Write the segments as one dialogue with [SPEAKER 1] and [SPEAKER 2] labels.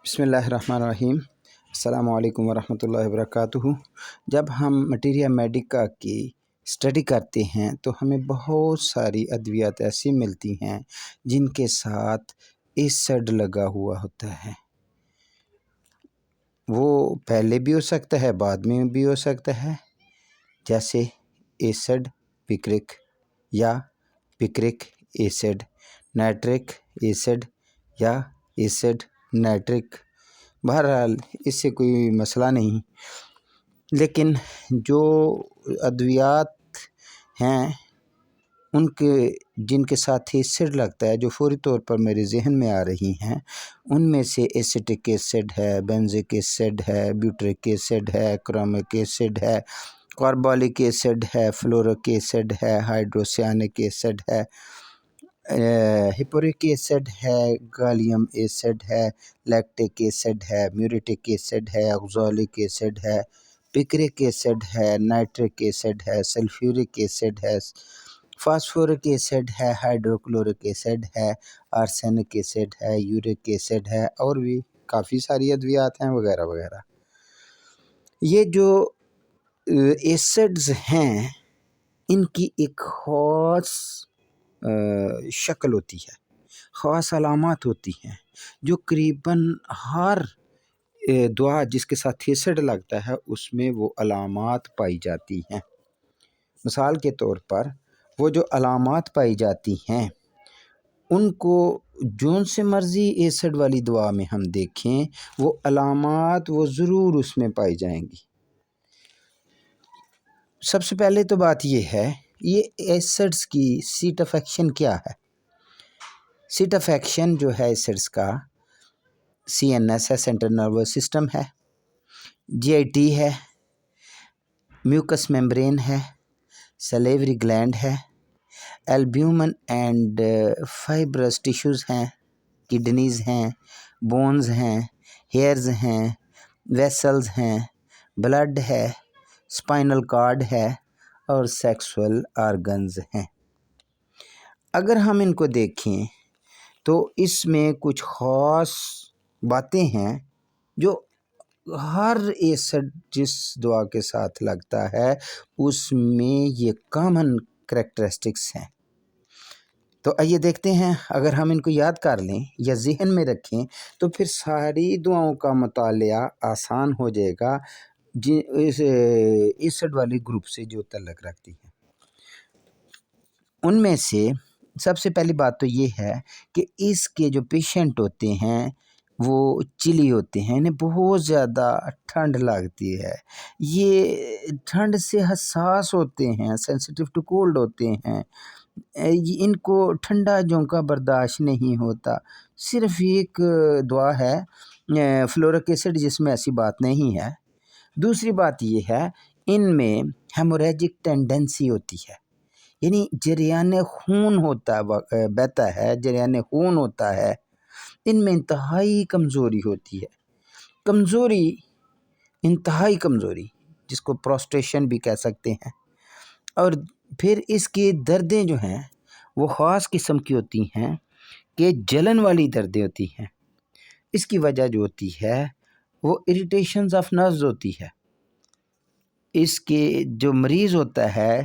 [SPEAKER 1] بسم اللہ الرحمن الرحیم۔ السلام علیکم ورحمۃ اللہ وبرکاتہ۔ جب ہم مٹیریا میڈیکا کی اسٹڈی کرتے ہیں تو ہمیں بہت ساری ادویات ایسی ملتی ہیں جن کے ساتھ ایسڈ لگا ہوا ہوتا ہے۔ وہ پہلے بھی ہو سکتا ہے، بعد میں بھی ہو سکتا ہے، جیسے ایسڈ پکرک یا پکرک ایسڈ، نائٹرک ایسڈ یا ایسڈ نائٹرک۔ بہرحال اس سے کوئی مسئلہ نہیں، لیکن جو ادویات ہیں جن کے ساتھ ایسڈ لگتا ہے، جو فوری طور پر میرے ذہن میں آ رہی ہیں، ان میں سے ایسیٹک ایسڈ ہے، بینزک ایسڈ ہے، بیوٹرک ایسڈ ہے، کرومک ایسڈ ہے، کاربولک ایسڈ ہے، فلورک ایسڈ ہے، ہائیڈروسیانک ایسڈ ہے، ہپورک ایسڈ ہے، گالیم ایسڈ ہے، لیکٹک ایسڈ ہے، میوریٹک ایسڈ ہے، آکزالک ایسڈ ہے، پکرک ایسڈ ہے، نائٹرک ایسڈ ہے، سلفیورک ایسڈ ہے، فاسفورک ایسڈ ہے، ہائیڈروکلورک ایسڈ ہے، آرسینک ایسڈ ہے، یورک ایسڈ ہے، اور بھی کافی ساری ادویات ہیں وغیرہ وغیرہ۔ یہ جو ایسڈز ہیں ان کی ایک خاص شکل ہوتی ہے، خاص علامات ہوتی ہیں، جو قریباً ہر دوا جس کے ساتھ ایسڈ لگتا ہے اس میں وہ علامات پائی جاتی ہیں۔ مثال کے طور پر وہ جو علامات پائی جاتی ہیں ان کو جون سے مرضی ایسڈ والی دوا میں ہم دیکھیں، وہ علامات وہ ضرور اس میں پائی جائیں گی۔ سب سے پہلے تو بات یہ ہے، یہ ایسڈز کی سیٹ آف ایکشن کیا ہے؟ سیٹ آف ایکشن جو ہے ایسڈز کا، CNS ہے، سینٹرل نروس سسٹم ہے، GIT ہے، میوکس ممبرین ہے، سلیوری گلینڈ ہے، البیومن اینڈ فائبرس ٹیشوز ہیں، کڈنیز ہیں، بونز ہیں، ہیئرز ہیں، ویسلز ہیں، بلڈ ہے، اسپائنل کارڈ ہے، اور سیکسول آرگنز ہیں۔ اگر ہم ان کو دیکھیں تو اس میں کچھ خاص باتیں ہیں جو ہر ایسڈ جس دوا کے ساتھ لگتا ہے اس میں یہ کامن کریکٹرسٹکس ہیں۔ تو آئیے دیکھتے ہیں، اگر ہم ان کو یاد کر لیں یا ذہن میں رکھیں تو پھر ساری دواؤں کا مطالعہ آسان ہو جائے گا اس ایسڈ والی گروپ سے جو تعلق رکھتی ہیں۔ ان میں سے سب سے پہلی بات تو یہ ہے کہ اس کے جو پیشنٹ ہوتے ہیں وہ چلی ہوتے ہیں، انہیں بہت زیادہ ٹھنڈ لگتی ہے، یہ ٹھنڈ سے حساس ہوتے ہیں، سینسیٹیو ٹو کولڈ ہوتے ہیں، ان کو ٹھنڈا جھونکا برداشت نہیں ہوتا۔ صرف ایک دوا ہے فلورک ایسڈ جس میں ایسی بات نہیں ہے۔ دوسری بات یہ ہے، ان میں ہیموریجک ٹینڈنسی ہوتی ہے، یعنی جریان خون بہتا ہے، جریان خون ہوتا ہے، ان میں انتہائی کمزوری ہوتی ہے، انتہائی کمزوری جس کو پروسٹریشن بھی کہہ سکتے ہیں۔ اور پھر اس کی دردیں جو ہیں وہ خاص قسم کی ہوتی ہیں کہ جلن والی دردیں ہوتی ہیں۔ اس کی وجہ جو ہوتی ہے وہ اریٹیشنز آف نروز ہوتی ہے۔ اس کے جو مریض ہوتا ہے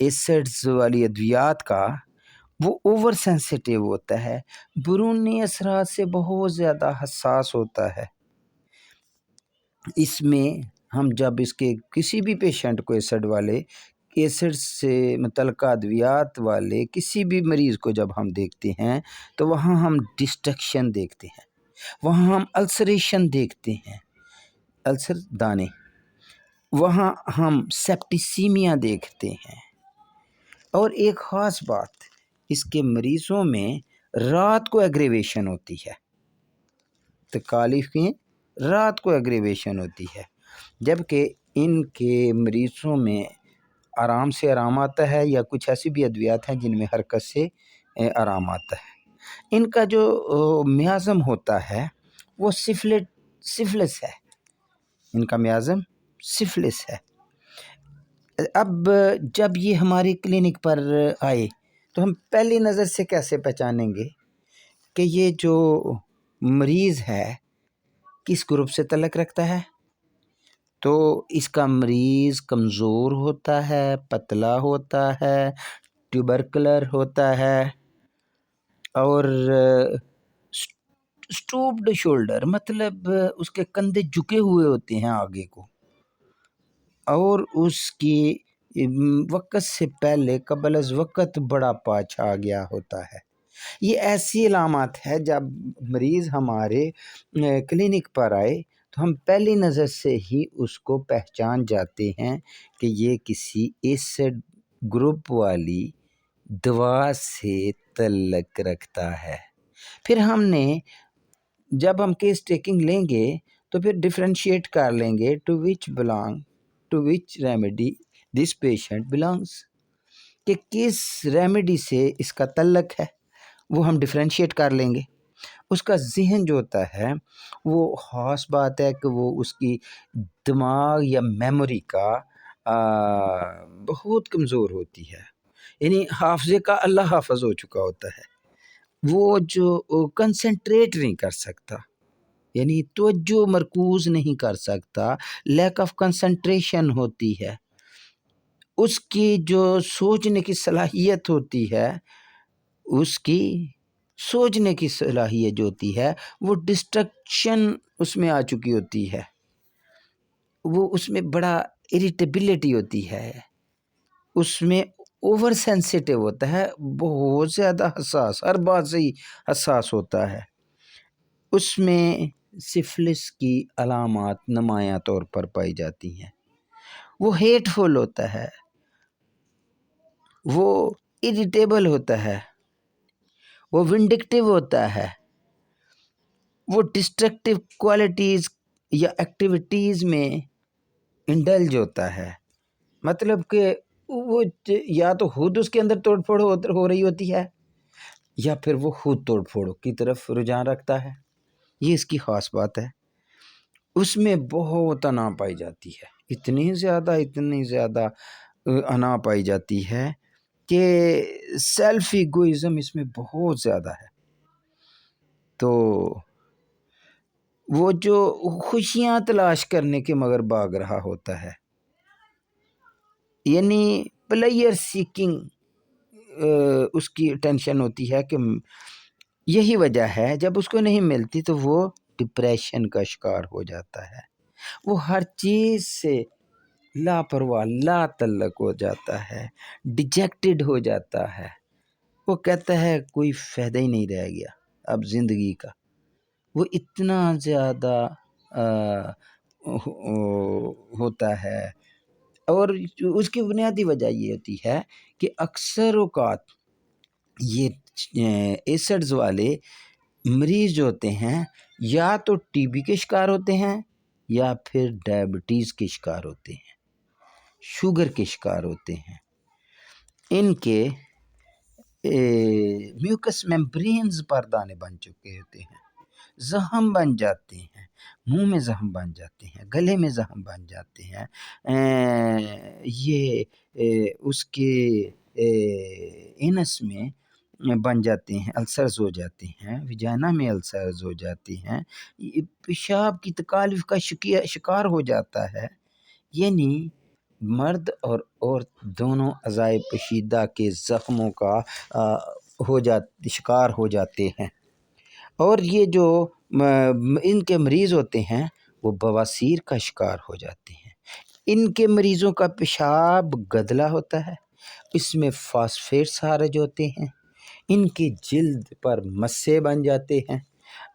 [SPEAKER 1] ایسڈز والی ادویات کا، وہ اوور سینسیٹیو ہوتا ہے، بیرونی اثرات سے بہت زیادہ حساس ہوتا ہے۔ اس میں ہم جب اس کے کسی بھی پیشنٹ کو ایسڈ سے متعلقہ ادویات والے کسی بھی مریض کو جب ہم دیکھتے ہیں تو وہاں ہم ڈسٹرکشن دیکھتے ہیں، وہاں ہم السریشن دیکھتے ہیں، السر دانے، وہاں ہم سیپٹیسیمیا دیکھتے ہیں۔ اور ایک خاص بات، اس کے مریضوں میں رات کو ایگریویشن ہوتی ہے، تکالیف کی رات کو ایگریویشن ہوتی ہے، جبکہ ان کے مریضوں میں آرام سے آرام آتا ہے، یا کچھ ایسی بھی ادویات ہیں جن میں حرکت سے آرام آتا ہے۔ ان کا جو میازم ہوتا ہے وہ سفلس ہے، ان کا میازم سفلس ہے۔ اب جب یہ ہماری کلینک پر آئے تو ہم پہلی نظر سے کیسے پہچانیں گے کہ یہ جو مریض ہے کس گروپ سے تعلق رکھتا ہے؟ تو اس کا مریض کمزور ہوتا ہے، پتلا ہوتا ہے، ٹیوبرکلر ہوتا ہے، اور سٹوپڈ شولڈر، مطلب اس کے کندھے جھکے ہوئے ہوتے ہیں آگے کو، اور اس کی وقت سے پہلے قبل از وقت بڑا پاچ آ گیا ہوتا ہے۔ یہ ایسی علامات ہے جب مریض ہمارے کلینک پر آئے تو ہم پہلی نظر سے ہی اس کو پہچان جاتے ہیں کہ یہ کسی ایسڈ گروپ والی دوا سے تعلق رکھتا ہے۔ پھر ہم نے جب ہم کیس ٹیکنگ لیں گے تو پھر ڈفرینشیٹ کر لیں گے to which remedy this patient belongs, کہ کس ریمیڈی سے اس کا تعلق ہے، وہ ہم ڈفرینشیٹ کر لیں گے۔ اس کا ذہن جو ہوتا ہے وہ خاص بات ہے کہ وہ اس کی دماغ یا میموری کا بہت کمزور ہوتی ہے، یعنی حافظے کا اللہ حافظ ہو چکا ہوتا ہے، وہ جو کنسنٹریٹ نہیں کر سکتا، یعنی توجہ مرکوز نہیں کر سکتا، لیک آف کنسنٹریشن ہوتی ہے، اس کی جو سوچنے کی صلاحیت ہوتی ہے، اس کی سوچنے کی صلاحیت جو ہوتی ہے وہ ڈسٹرکشن اس میں آ چکی ہوتی ہے، وہ اس میں بڑا اریٹیبلٹی ہوتی ہے، اس میں اوور سینسیٹیو ہوتا ہے، بہت زیادہ حساس، ہر بات سے ہی حساس ہوتا ہے، اس میں سفلس کی علامات نمایاں طور پر پائی جاتی ہیں۔ وہ ہیٹ فل ہوتا ہے، وہ اریٹیبل ہوتا ہے، وہ ونڈکٹیو ہوتا ہے، وہ ڈسٹرکٹیو کوالٹیز یا ایکٹیویٹیز میں انڈلج ہوتا ہے، مطلب کہ وہ یا تو خود اس کے اندر توڑ پھوڑ ہو رہی ہوتی ہے یا پھر وہ خود توڑ پھوڑ کی طرف رجحان رکھتا ہے۔ یہ اس کی خاص بات ہے، اس میں بہت انا پائی جاتی ہے، اتنی زیادہ انا پائی جاتی ہے کہ سیلف ایگوئزم اس میں بہت زیادہ ہے۔ تو وہ جو خوشیاں تلاش کرنے کے مگر بھاگ رہا ہوتا ہے، یعنی پلیئر سیکنگ اس کی ٹینشن ہوتی ہے کہ یہی وجہ ہے جب اس کو نہیں ملتی تو وہ ڈپریشن کا شکار ہو جاتا ہے، وہ ہر چیز سے لاپرواہ لا تعلق ہو جاتا ہے، ڈیجیکٹڈ ہو جاتا ہے، وہ کہتا ہے کوئی فائدہ ہی نہیں رہ گیا اب زندگی کا، وہ اتنا زیادہ ہوتا ہے۔ اور اس کی بنیادی وجہ یہ ہوتی ہے کہ اکثر اوقات یہ ایسڈز والے مریض جو ہوتے ہیں یا تو ٹی بی کے شکار ہوتے ہیں یا پھر ڈائبٹیز کے شکار ہوتے ہیں، شوگر کے شکار ہوتے ہیں، ان کے میوکس میمبرینز پر دانے بن چکے ہوتے ہیں، زخم بن جاتے ہیں، منہ میں زخم بن جاتے ہیں، گلے میں زخم بن جاتے ہیں، یہ اس کے اینس میں بن جاتے ہیں، السرز ہو جاتے ہیں، وجائنا میں السرز ہو جاتی ہیں، پیشاب کی تکالیف کا شکار ہو جاتا ہے، یعنی مرد اور عورت دونوں اعضائے پوشیدہ کے زخموں کا شکار ہو جاتے ہیں۔ اور یہ جو ان کے مریض ہوتے ہیں وہ بواسیر کا شکار ہو جاتے ہیں، ان کے مریضوں کا پیشاب گدلا ہوتا ہے، اس میں فاسفیٹس خارج ہوتے ہیں، ان کی جلد پر مسے بن جاتے ہیں،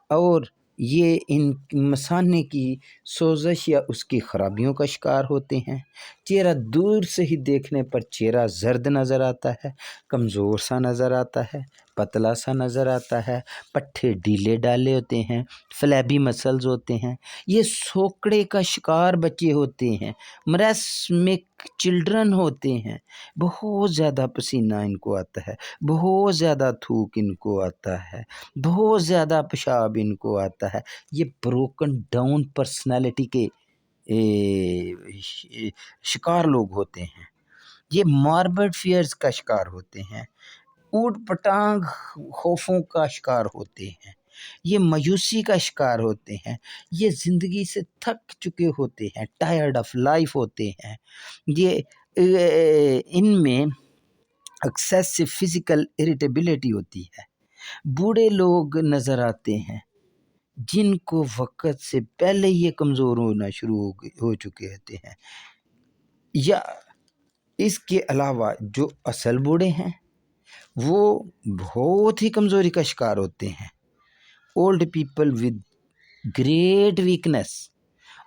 [SPEAKER 1] اور یہ ان مثانے کی سوزش یا اس کی خرابیوں کا شکار ہوتے ہیں، چہرہ دور سے ہی دیکھنے پر چہرہ زرد نظر آتا ہے، کمزور سا نظر آتا ہے، پتلا سا نظر آتا ہے، پٹھے ڈھیلے ڈالے ہوتے ہیں، فلیبی مسلز ہوتے ہیں، یہ سوکڑے کا شکار بچے ہوتے ہیں، مریسمک چلڈرن ہوتے ہیں، بہت زیادہ پسینہ ان کو آتا ہے، بہت زیادہ تھوک ان کو آتا ہے، بہت زیادہ پیشاب ان کو آتا ہے، یہ بروکن ڈاؤن پرسنالٹی کے شکار لوگ ہوتے ہیں، یہ ماربڈ فیئرز کا شکار ہوتے ہیں، اوٹ پٹانگ خوفوں کا شکار ہوتے ہیں، یہ مایوسی کا شکار ہوتے ہیں، یہ زندگی سے تھک چکے ہوتے ہیں، ٹائرڈ آف لائف ہوتے ہیں، یہ ان میں ایکسیسو فزیکل اریٹیبلٹی ہوتی ہے۔ بوڑھے لوگ نظر آتے ہیں جن کو وقت سے پہلے یہ کمزور ہونا شروع ہو چکے ہوتے ہیں، یا اس کے علاوہ جو اصل بوڑھے ہیں وہ بہت ہی کمزوری کا شکار ہوتے ہیں، old people with great weakness,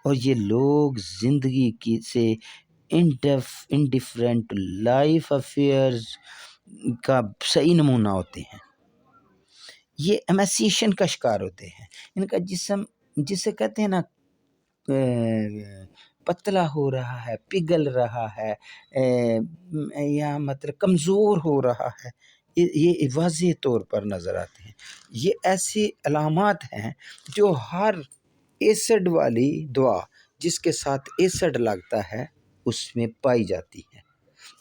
[SPEAKER 1] اور یہ لوگ زندگی کی سے انڈیفرنٹ لائف افیئرز کا صحیح نمونہ ہوتے ہیں۔ یہ ایمیسیشن کا شکار ہوتے ہیں، ان کا جسم جسے کہتے ہیں نا پتلا ہو رہا ہے، پگھل رہا ہے، یا مطلب کمزور ہو رہا ہے، یہ واضح طور پر نظر آتے ہیں۔ یہ ایسی علامات ہیں جو ہر ایسڈ والی دوا جس کے ساتھ ایسڈ لگتا ہے اس میں پائی جاتی ہے۔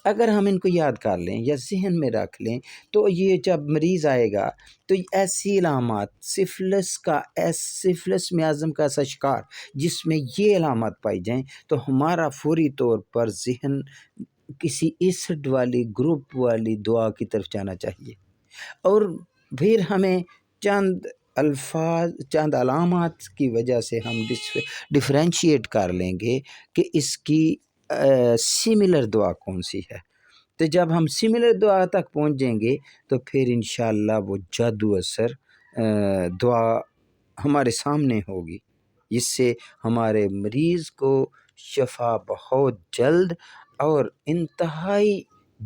[SPEAKER 1] اگر ہم ان کو یاد کر لیں یا ذہن میں رکھ لیں تو یہ جب مریض آئے گا تو ایسی علامات سفلس میازم کا ایسا شکار جس میں یہ علامات پائی جائیں تو ہمارا فوری طور پر ذہن کسی ایسڈ والی گروپ والی دعا کی طرف جانا چاہیے، اور پھر ہمیں چند علامات کی وجہ سے ہم ڈفرینشیٹ کر لیں گے کہ اس کی سملر دعا کون سی ہے۔ تو جب ہم سملر دعا تک پہنچ جائیں گے تو پھر انشاءاللہ وہ جادو اثر دعا ہمارے سامنے ہوگی، جس سے ہمارے مریض کو شفا بہت جلد اور انتہائی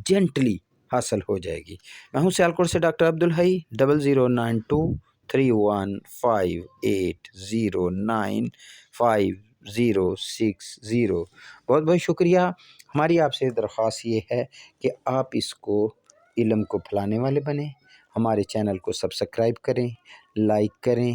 [SPEAKER 1] جنٹلی حاصل ہو جائے گی۔ میں ہوں سیالکوٹ سے ڈاکٹر عبدالحی، 00923158095060۔ بہت بہت شکریہ۔ ہماری آپ سے درخواست یہ ہے کہ آپ اس کو علم کو پھیلانے والے بنیں، ہمارے چینل کو سبسکرائب کریں، لائک کریں،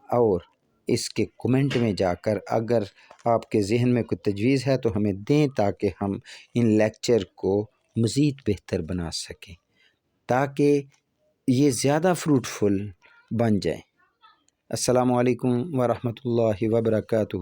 [SPEAKER 1] اور اس کے کومنٹ میں جا کر اگر آپ کے ذہن میں کوئی تجویز ہے تو ہمیں دیں تاکہ ہم ان لیکچر کو مزید بہتر بنا سکیں، تاکہ یہ زیادہ فروٹفل بن جائیں۔ السلام علیکم ورحمۃ اللہ وبرکاتہ۔